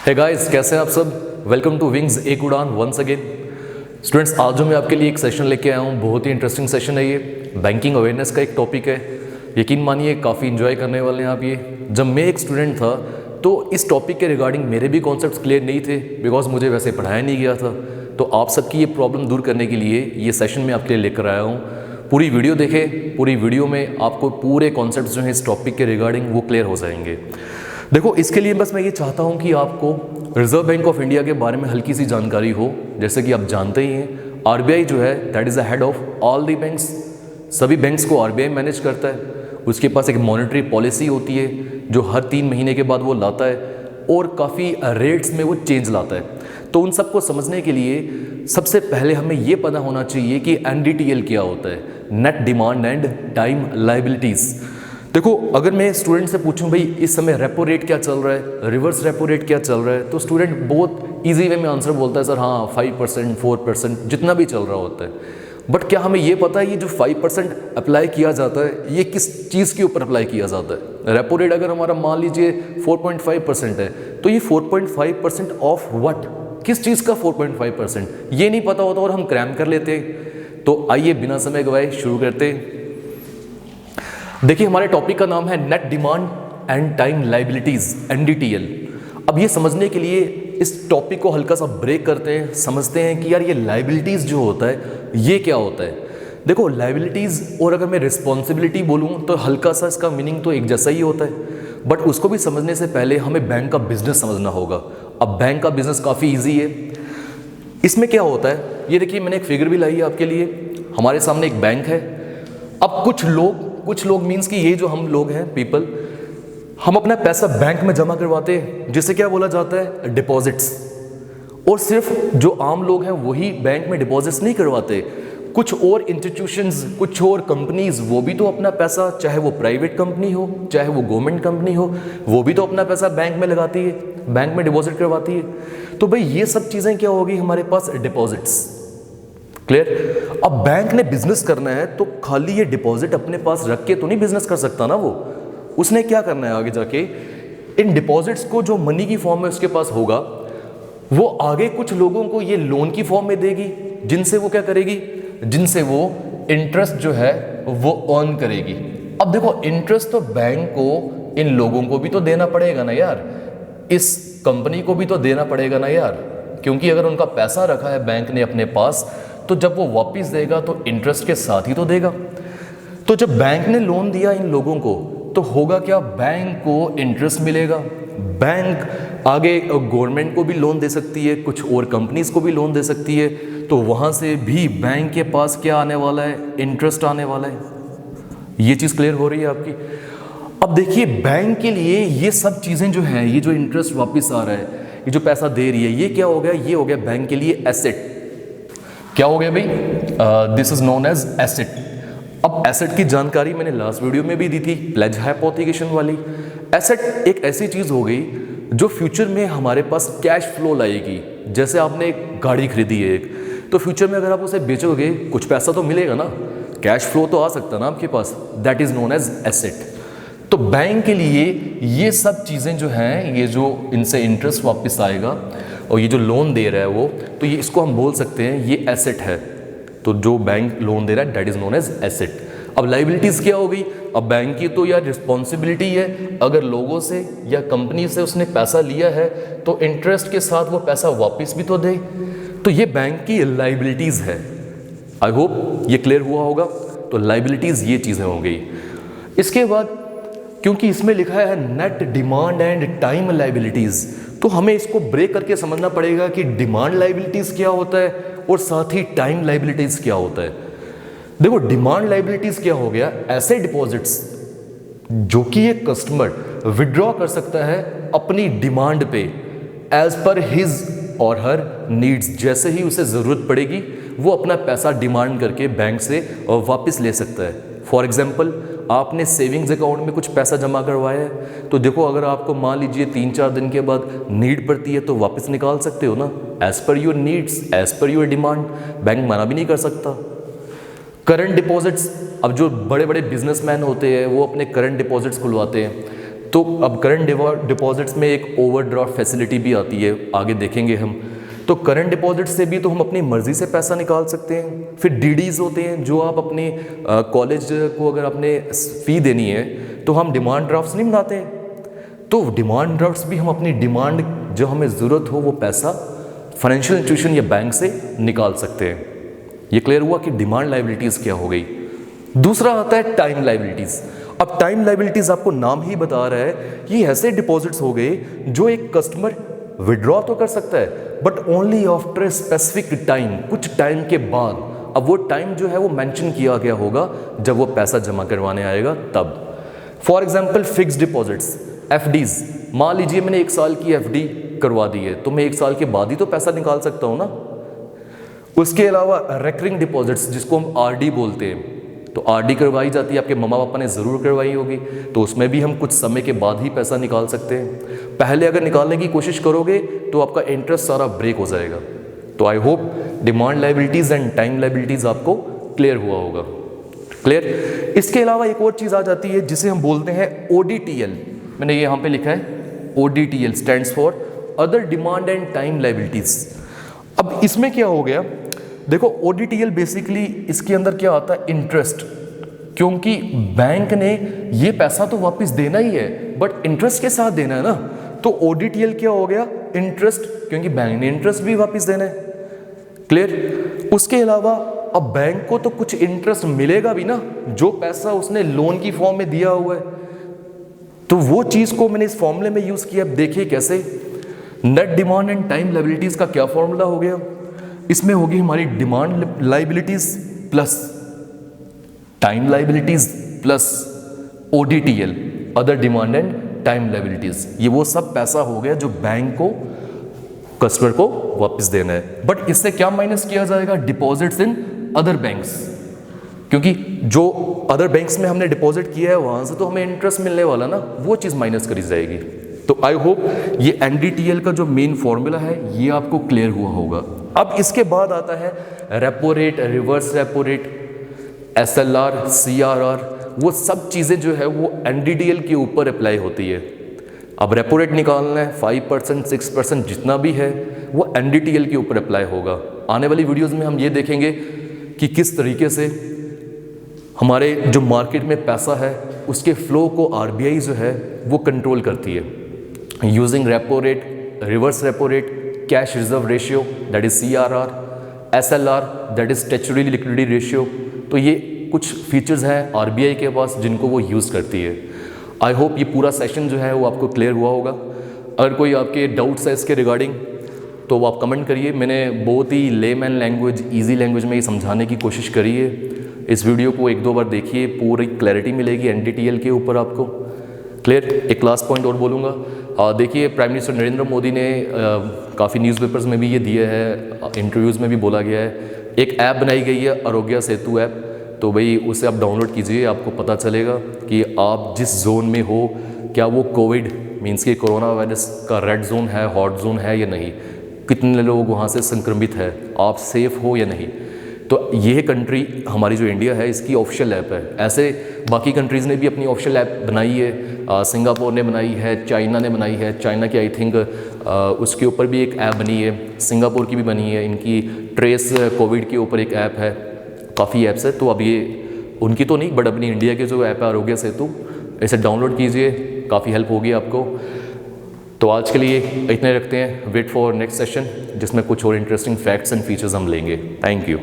Hey guys, कैसे हैं आप सब। वेलकम टू विंग्स एक उड़ान वंस अगेन। स्टूडेंट्स, आज जो मैं आपके लिए एक सेशन लेके आया हूँ, बहुत ही इंटरेस्टिंग सेशन है ये। बैंकिंग अवेयरनेस का एक टॉपिक है। यकीन मानिए काफ़ी इंजॉय करने वाले हैं आप ये। जब मैं एक स्टूडेंट था तो इस टॉपिक के रिगार्डिंग मेरे भी कॉन्सेप्ट्स क्लियर नहीं थे, बिकॉज मुझे वैसे पढ़ाया नहीं गया था। तो आप सबकी ये प्रॉब्लम दूर करने के लिए ये सेशन मैं आपके लिए लेकर आया हूँ। पूरी वीडियो देखें, पूरी वीडियो में आपको पूरे कॉन्सेप्ट्स जो हैं इस टॉपिक के रिगार्डिंग वो क्लियर हो जाएंगे। देखो, इसके लिए बस मैं ये चाहता हूँ कि आपको रिजर्व बैंक ऑफ इंडिया के बारे में हल्की सी जानकारी हो। जैसे कि आप जानते ही हैं, आरबीआई जो है that is the head of all the banks. सभी बैंक्स को आरबीआई मैनेज करता है। उसके पास एक मॉनेटरी पॉलिसी होती है जो हर 3 महीने के बाद वो लाता है और काफ़ी रेट्स में वो चेंज लाता है। तो उन सबको समझने के लिए सबसे पहले हमें ये पता होना चाहिए कि एनडीटीएल क्या होता है, net demand and time liabilities. देखो, अगर मैं स्टूडेंट से पूछूं भाई इस समय रेपो रेट क्या चल रहा है, रिवर्स रेपो रेट क्या चल रहा है, तो स्टूडेंट बहुत इजी वे में आंसर बोलता है, सर हाँ 5%, 4%, जितना भी चल रहा होता है। बट क्या हमें ये पता है ये जो 5% अप्लाई किया जाता है ये किस चीज़ के ऊपर अप्लाई किया जाता है। रेपो रेट अगर हमारा मान लीजिए 4.5% है, तो ये 4.5% ऑफ व्हाट, किस चीज़ का 4.5%, ये नहीं पता होता और हम क्रैम कर लेते हैं। तो आइए बिना समय गवाए शुरू करते हैं। देखिए, हमारे टॉपिक का नाम है net demand and time liabilities, NDTL. अब ये समझने के लिए इस टॉपिक को हल्का सा ब्रेक करते हैं, समझते हैं कि यार ये लायबिलिटीज जो होता है ये क्या होता है। देखो, लायबिलिटीज और अगर मैं रिस्पॉन्सिबिलिटी बोलूँ तो हल्का सा इसका मीनिंग तो एक जैसा ही होता है, बट उसको भी समझने से पहले हमें बैंक का बिजनेस समझना होगा। अब बैंक का बिजनेस काफ़ी ईजी है। इसमें क्या होता है, ये देखिए मैंने एक फिगर भी लाई है आपके लिए। हमारे सामने एक बैंक है। अब कुछ लोग मीन्स कि ये जो हम लोग हैं पीपल, हम अपना पैसा बैंक में जमा करवाते हैं जिसे क्या बोला जाता है, डिपॉजिट्स। और सिर्फ जो आम लोग हैं वही बैंक में डिपॉजिट्स नहीं करवाते, कुछ और इंस्टीट्यूशंस, कुछ और कंपनीज वो भी तो अपना पैसा, चाहे वो प्राइवेट कंपनी हो चाहे वो गवर्नमेंट कंपनी हो, वो भी तो अपना पैसा बैंक में लगाती है, बैंक में डिपॉजिट करवाती है। तो भाई ये सब चीज़ें क्या होगी हमारे पास, डिपॉजिट्स। क्लियर। अब बैंक ने बिजनेस करना है तो खाली ये डिपॉजिट अपने पास रख के तो नहीं बिजनेस कर सकता ना वो। उसने क्या करना है आगे जाके, इन डिपॉजिट्स को जो मनी की फॉर्म में उसके पास होगा वो आगे कुछ लोगों को ये लोन की फॉर्म में देगी, जिनसे वो क्या करेगी, जिनसे वो इंटरेस्ट जो है वो अर्न करेगी। अब देखो, इंटरेस्ट तो बैंक को इन लोगों को भी तो देना पड़ेगा ना यार, इस कंपनी को भी तो देना पड़ेगा ना यार, क्योंकि अगर उनका पैसा रखा है बैंक ने अपने पास तो जब वो वापस देगा तो इंटरेस्ट के साथ ही तो देगा। तो जब बैंक ने लोन दिया इन लोगों को तो होगा क्या, बैंक को इंटरेस्ट मिलेगा। बैंक आगे गवर्नमेंट को भी लोन दे सकती है, कुछ और कंपनीज को भी लोन दे सकती है, तो वहाँ से भी बैंक के पास क्या आने वाला है, इंटरेस्ट आने वाला है। ये चीज़ क्लियर हो रही है आपकी। अब देखिए, बैंक के लिए ये सब चीज़ें जो हैं, ये जो इंटरेस्ट वापस आ रहा है, ये जो पैसा दे रही है, ये क्या हो गया, ये हो गया बैंक के लिए एसेट। क्या हो गया भाई, this is known as asset. अब एसेट की जानकारी मैंने लास्ट वीडियो में भी दी थी, प्लेज हाइपोथिकेशन वाली। एसेट एक ऐसी चीज हो गई जो फ्यूचर में हमारे पास कैश फ्लो लाएगी। जैसे आपने एक गाड़ी खरीदी है एक, तो फ्यूचर में अगर आप उसे बेचोगे कुछ पैसा तो मिलेगा ना, कैश फ्लो तो आ सकता है ना आपके पास, that is known as asset. तो बैंक के लिए ये सब चीज़ें जो हैं, ये जो इनसे इंटरेस्ट वापस आएगा और ये जो लोन दे रहा है वो, तो ये इसको हम बोल सकते हैं ये एसेट है। तो जो बैंक लोन दे रहा है that is known as asset. अब लायबिलिटीज़ क्या हो गई, अब बैंक की तो यार रिस्पॉन्सिबिलिटी है, अगर लोगों से या कंपनी से उसने पैसा लिया है तो इंटरेस्ट के साथ वो पैसा वापस भी तो दे। तो ये बैंक की लायबिलिटीज़ है। आई होप ये क्लियर हुआ होगा। तो लायबिलिटीज़ ये चीज़ें हो गई। इसके बाद क्योंकि इसमें लिखा है net demand and time liabilities, तो हमें इसको ब्रेक करके समझना पड़ेगा कि डिमांड लायबिलिटीज़ क्या होता है और साथ ही टाइम लायबिलिटीज़ क्या होता है। देखो, डिमांड लायबिलिटीज़ क्या हो गया, ऐसे डिपॉजिट्स जो कि एक कस्टमर विड्रॉ कर सकता है अपनी डिमांड पे, एज पर हिज और हर नीड्स। जैसे ही उसे ज़रूरत पड़ेगी वो अपना पैसा डिमांड करके बैंक से वापस ले सकता है। फॉर एग्जाम्पल, आपने सेविंग्स अकाउंट में कुछ पैसा जमा करवाया है, तो देखो अगर आपको मान लीजिए 3-4 दिन के बाद नीड पड़ती है तो वापस निकाल सकते हो ना, as per your needs, as per your demand. Bank मना भी नहीं कर सकता। करंट डिपॉजिट्स, अब जो बड़े बड़े बिजनेसमैन होते हैं वो अपने करंट डिपॉजिट्स खुलवाते हैं, तो अब करंट डिपॉजिट्स में एक ओवरड्राफ्ट फैसिलिटी भी आती है, आगे देखेंगे हम। तो करंट डिपॉजिट से भी तो हम अपनी मर्ज़ी से पैसा निकाल सकते हैं। फिर डीडीज़ होते हैं, जो आप अपने कॉलेज को अगर आपने फ़ी देनी है तो हम डिमांड ड्राफ्ट्स नहीं बनाते हैं। तो डिमांड ड्राफ्ट्स भी हम अपनी डिमांड, जो हमें ज़रूरत हो वो पैसा फाइनेंशियल इंस्टीट्यूशन या बैंक से निकाल सकते हैं। ये क्लियर हुआ कि डिमांड लायबिलिटीज़ क्या हो गई। दूसरा आता है टाइम लायबिलिटीज़। अब टाइम लायबिलिटीज़ आपको नाम ही बता रहा है, ये ऐसे डिपॉजिट्स हो गए जो एक कस्टमर विड्रॉ तो कर सकता है but only after a specific time, कुछ टाइम के बाद। अब वो टाइम जो है वो मेंशन किया गया होगा जब वो पैसा जमा करवाने आएगा तब। For example fixed deposits, FDs. मान लीजिए मैंने 1 साल की एफडी करवा दी है, तो मैं 1 साल के बाद ही तो पैसा निकाल सकता हूँ ना। उसके अलावा रिकरिंग डिपॉजिट्स, जिसको हम आरडी बोलते हैं, तो आरडी करवाई जाती है, आपके मम्मा पापा ने ज़रूर करवाई होगी, तो उसमें भी हम कुछ समय के बाद ही पैसा निकाल सकते हैं। पहले अगर निकालने की कोशिश करोगे तो आपका इंटरेस्ट सारा ब्रेक हो जाएगा। तो I hope demand liabilities and time liabilities आपको क्लियर हुआ होगा। क्लियर। इसके अलावा एक और चीज़ आ जाती है जिसे हम बोलते हैं ODTL। मैंने ये यहाँ पे लिखा है ODTL, stands for other demand and time liabilities. अब इसमें क्या हो गया, देखो ODTL बेसिकली इसके अंदर क्या आता है, इंटरेस्ट। क्योंकि बैंक ने ये पैसा तो वापस देना ही है बट इंटरेस्ट के साथ देना है ना, तो ODTL क्या हो गया, इंटरेस्ट, क्योंकि बैंक ने इंटरेस्ट भी वापस देना है। क्लियर। उसके अलावा अब बैंक को तो कुछ इंटरेस्ट मिलेगा भी ना, जो पैसा उसने लोन की फॉर्म में दिया हुआ है, तो वो चीज़ को मैंने इस फॉर्मूले में यूज़ किया। अब देखिए कैसे, net demand and time liabilities का क्या फॉर्मूला हो गया, इसमें होगी हमारी demand liabilities plus time liabilities plus ODTL, other demand and time liabilities. ये वो सब पैसा हो गया जो बैंक को कस्टमर को वापस देना है। बट इससे क्या माइनस किया जाएगा, डिपॉजिट्स इन अदर बैंक्स, क्योंकि जो अदर बैंक्स में हमने डिपॉजिट किया है वहाँ से तो हमें इंटरेस्ट मिलने वाला ना, वो चीज़ माइनस करी जाएगी। तो आई होप ये NDTL का जो मेन फॉर्मूला है ये आपको क्लियर हुआ होगा। अब इसके बाद आता है repo rate, reverse repo rate, SLR, CRR, वो सब चीज़ें जो है वो NDTL के ऊपर अप्लाई होती है। अब रेपो रेट निकालना है 5%, 6%, जितना भी है वो NDTL के ऊपर अप्लाई होगा। आने वाली वीडियोज़ में हम ये देखेंगे कि किस तरीके से हमारे जो मार्केट में पैसा है उसके फ्लो को RBI जो है वो कंट्रोल करती है, using repo rate, reverse repo rate, cash reserve ratio that is CRR, SLR that is statutory liquidity ratio. तो ये कुछ फीचर्स हैं RBI के पास जिनको वो यूज़ करती है। आई होप ये पूरा सेशन जो है वो आपको क्लियर हुआ होगा। अगर कोई आपके डाउट्स है इसके रिगार्डिंग तो वो आप कमेंट करिए। मैंने बहुत ही लेमैन लैंग्वेज, ईजी लैंग्वेज में ये समझाने की कोशिश करी है। इस वीडियो को 1-2 बार देखिए, पूरी क्लैरिटी मिलेगी NDTL के ऊपर आपको। क्लियर। एक लास्ट पॉइंट और बोलूँगा, देखिए प्राइम मिनिस्टर नरेंद्र मोदी ने काफ़ी न्यूज़पेपर्स में भी ये दिया है, इंटरव्यूज़ में भी बोला गया है, एक ऐप बनाई गई है आरोग्य सेतु ऐप। तो भाई उसे आप डाउनलोड कीजिए, आपको पता चलेगा कि आप जिस जोन में हो, क्या वो कोविड मीन्स कि कोरोना वायरस का रेड जोन है, हॉट जोन है या नहीं, कितने लोग वहाँ से संक्रमित है, आप सेफ़ हो या नहीं। तो ये कंट्री हमारी जो इंडिया है इसकी ऑफिशियल ऐप है। ऐसे बाकी कंट्रीज़ ने भी अपनी ऑफिशियल ऐप बनाई है, सिंगापुर ने बनाई है, चाइना ने बनाई है। चाइना की आई थिंक उसके ऊपर भी एक ऐप बनी है, सिंगापुर की भी बनी है, इनकी ट्रेस कोविड के ऊपर एक ऐप है, काफ़ी ऐप्स है। तो अब ये उनकी तो नहीं बट अपनी इंडिया के जो ऐप है आरोग्य सेतु, इसे डाउनलोड कीजिए, काफ़ी हेल्प होगी आपको। तो आज के लिए इतने रखते हैं, वेट फॉर नेक्स्ट सेशन जिसमें कुछ और इंटरेस्टिंग फैक्ट्स एंड फीचर्स हम लेंगे। Thank you.